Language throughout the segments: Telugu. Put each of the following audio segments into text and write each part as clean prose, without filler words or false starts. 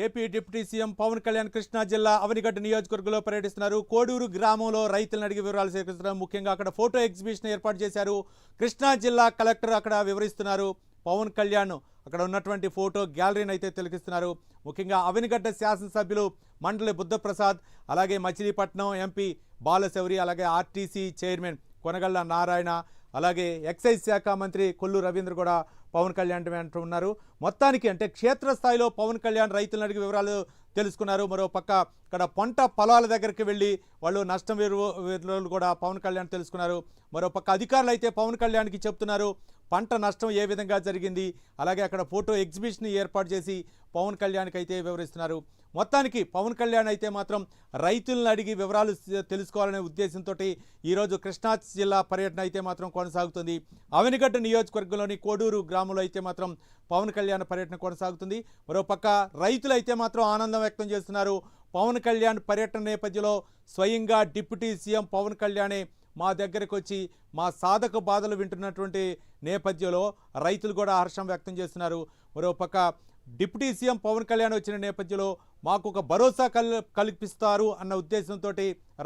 AP deputy CM Pawan Kalyan Krishna జిల్లా అవనిగడ్డ నియోజకవర్గంలో పర్యటిస్తున్నారు. కోడూరు గ్రామంలో రైతులను అడిగి వివరాలు సేకరిస్తున్నారు. ముఖ్యంగా అక్కడ ఫోటో ఎగ్జిబిషన్ ఏర్పాటు చేశారు. కృష్ణా జిల్లా కలెక్టర్ అక్కడ వివరిస్తున్నారు. పవన్ కళ్యాణ్ అక్కడ ఉన్నటువంటి ఫోటో గ్యాలరీని అయితే తిలకిస్తున్నారు. ముఖ్యంగా అవనిగడ్డ శాసనసభ్యులు మండలి బుద్ధప్రసాద్, అలాగే మచిలీపట్నం ఎంపీ బాలశౌరి, అలాగే ఆర్టీసీ చైర్మన్ కొనగళ్ళ నారాయణ, అలాగే ఎక్సైజ్ శాఖ మంత్రి కొల్లు రవీంద్ర కూడా పవన్ కళ్యాణ్ వెంట ఉన్నారు. మొత్తానికి అంటే క్షేత్రస్థాయిలో పవన్ కళ్యాణ్ రైతులను అడిగి వివరాలు తెలుసుకున్నారు. మరో పక్క ఇక్కడ పంట పొలాల దగ్గరికి వెళ్ళి వాళ్ళు నష్టం వివరాలు కూడా పవన్ కళ్యాణ్ తెలుసుకున్నారు. మరో పక్క అధికారులు అయితే పవన్ కళ్యాణ్కి చెప్తున్నారు పంట నష్టం ఏ విధంగా జరిగింది, అలాగే అక్కడ ఫోటో ఎగ్జిబిషన్ ఏర్పాటు చేసి పవన్ కళ్యాణ్కి అయితే వివరిస్తున్నారు. మొత్తానికి పవన్ కళ్యాణ్ అయితే మాత్రం రైతులను అడిగి వివరాలు తెలుసుకోవాలనే ఉద్దేశంతో ఈరోజు కృష్ణా జిల్లా పర్యటన అయితే మాత్రం కొనసాగుతుంది. అవనిగడ్డ నియోజకవర్గంలోని కోడూరు గ్రామంలో అయితే మాత్రం పవన్ కళ్యాణ్ పర్యటన కొనసాగుతుంది. మరోపక్క రైతులు అయితే మాత్రం ఆనందం వ్యక్తం చేస్తున్నారు. పవన్ కళ్యాణ్ పర్యటన నేపథ్యంలో స్వయంగా డిప్యూటీ సీఎం పవన్ కళ్యాణే మా దగ్గరకు వచ్చి మా సాధక బాధలు వింటున్నటువంటి నేపథ్యంలో రైతులు కూడా హర్షం వ్యక్తం చేస్తున్నారు. మరోపక్క డిప్యూటీ సీఎం పవన్ కళ్యాణ్ వచ్చిన నేపథ్యంలో మాకు ఒక భరోసా కల్పిస్తారు అన్న ఉద్దేశంతో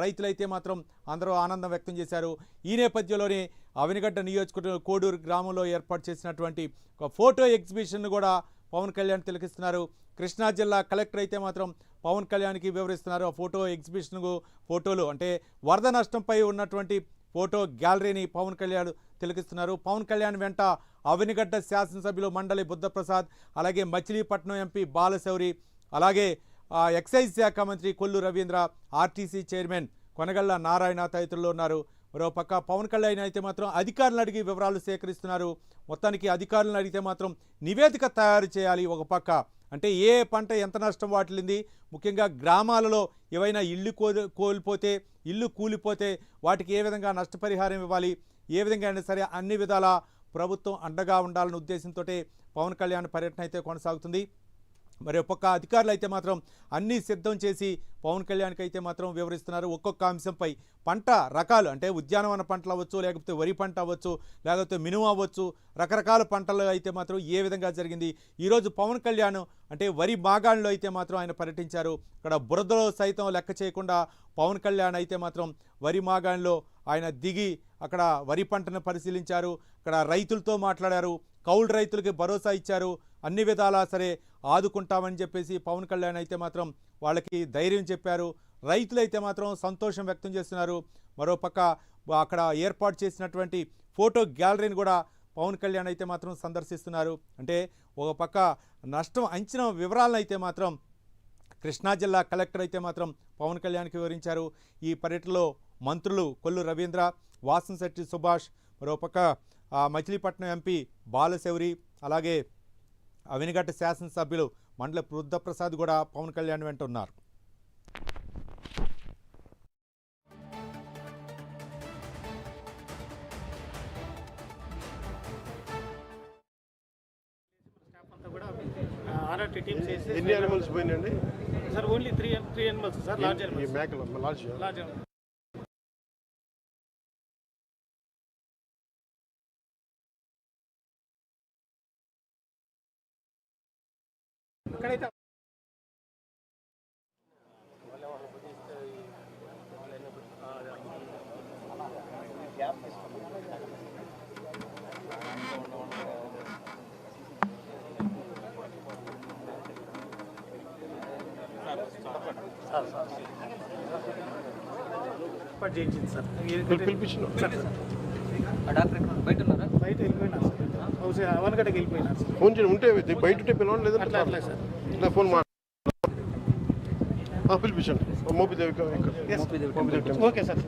రైతులైతే మాత్రం అందరూ ఆనందం వ్యక్తం చేశారు. ఈ నేపథ్యంలోనే అవనిగడ్డ నియోజకవర్గం కోడూరు గ్రామంలో ఏర్పాటు చేసినటువంటి ఒక ఫోటో ఎగ్జిబిషన్ కూడా పవన్ కళ్యాణ్ తిలకిస్తున్నారు. కృష్ణా జిల్లా కలెక్టర్ అయితే మాత్రం పవన్ కళ్యాణ్కి వివరిస్తున్నారు. ఆ ఫోటో ఎగ్జిబిషన్కు ఫోటోలు అంటే వరద నష్టంపై ఉన్నటువంటి ఫోటో గ్యాలరీని పవన్ కళ్యాణ్ తిలకిస్తున్నారు. పవన్ కళ్యాణ్ వెంట అవనిగడ్డ శాసనసభ్యులు మండలి బుద్ధప్రసాద్, అలాగే మచిలీపట్నం ఎంపీ బాలశౌరి, అలాగే ఎక్సైజ్ శాఖ మంత్రి కొల్లు రవీంద్ర, ఆర్టీసీ చైర్మన్ కొనగళ్ళ నారాయణ తదితరులు ఉన్నారు. మరోపక్క పవన్ కళ్యాణ్ అయితే మాత్రం అధికారులను అడిగి వివరాలు సేకరిస్తున్నారు. మొత్తానికి అధికారులను అడిగితే మాత్రం నివేదిక తయారు చేయాలి. ఒక పక్క అంటే ఏ పంట ఎంత నష్టం వాటిల్లింది, ముఖ్యంగా గ్రామాలలో ఏవైనా ఇల్లు కోల్పోతే, ఇల్లు కూలిపోతే వాటికి ఏ విధంగా నష్టపరిహారం ఇవ్వాలి, ఏ విధంగా అయినా సరే అన్ని విధాల ప్రభుత్వం అండగా ఉండాలనే ఉద్దేశంతో పవన్ కళ్యాణ్ పర్యటన అయితే కొనసాగుతుంది. మరి ఒక్కొక్క అధికారులు అయితే మాత్రం అన్నీ సిద్ధం చేసి పవన్ కళ్యాణ్కి అయితే మాత్రం వివరిస్తున్నారు. ఒక్కొక్క అంశంపై పంట రకాలు అంటే ఉద్యానవన పంటలు అవ్వచ్చు, లేకపోతే వరి పంట అవ్వచ్చు, లేకపోతే మినుము అవ్వచ్చు, రకరకాల పంటలు అయితే మాత్రం ఏ విధంగా జరిగింది. ఈరోజు పవన్ కళ్యాణ్ అంటే వరి మాగాణిలో అయితే మాత్రం ఆయన పర్యటించారు. ఇక్కడ బురదలో సైతం లెక్క చేయకుండా పవన్ కళ్యాణ్ అయితే మాత్రం వరి మాగాణిలో ఆయన దిగి అక్కడ వరి పంటను పరిశీలించారు. అక్కడ రైతులతో మాట్లాడారు. కౌలు రైతులకి భరోసా ఇచ్చారు. అన్ని విధాలా సరే ఆదుకుంటామని చెప్పేసి పవన్ కళ్యాణ్ అయితే మాత్రం వాళ్ళకి ధైర్యం చెప్పారు. రైతులైతే మాత్రం సంతోషం వ్యక్తం చేస్తున్నారు. మరోపక్క అక్కడ ఏర్పాటు చేసినటువంటి ఫోటో గ్యాలరీని కూడా పవన్ కళ్యాణ్ అయితే మాత్రం సందర్శిస్తున్నారు. అంటే ఒక పక్క నష్టం అంచనా వివరాలను అయితే మాత్రం కృష్ణా జిల్లా కలెక్టర్ అయితే మాత్రం పవన్ కళ్యాణ్కి వివరించారు. ఈ పర్యటనలో మంత్రులు కొల్లు రవీంద్ర, వాసంశెట్టి సుభాష్, మరోపక్క మచిలీపట్నం ఎంపీ బాలశౌరి, అలాగే అవనిగడ్డ శాసనసభ్యులు మండలి బుద్ధప్రసాద్ కూడా పవన్ కళ్యాణ్ వెంట ఉన్నారు. ఎన్ని యానిమల్స్ పోయినాయండి sir? Only three animals sir. Large animals. మేకలు లార్జ్ ఇక్కడైతే చేయించింది సార్. బయట ఉన్నారా? బయట వెళ్ళిపోయినా సార్. అవనగడ్డకి వెళ్ళిపోయినా సార్. ఫోన్ చేయండి. ఉంటే బయట ఉంటే పిలవండి, లేదంటే అట్లా సార్. ఫోన్ పిలిపించండి. Mopidevi okay sir.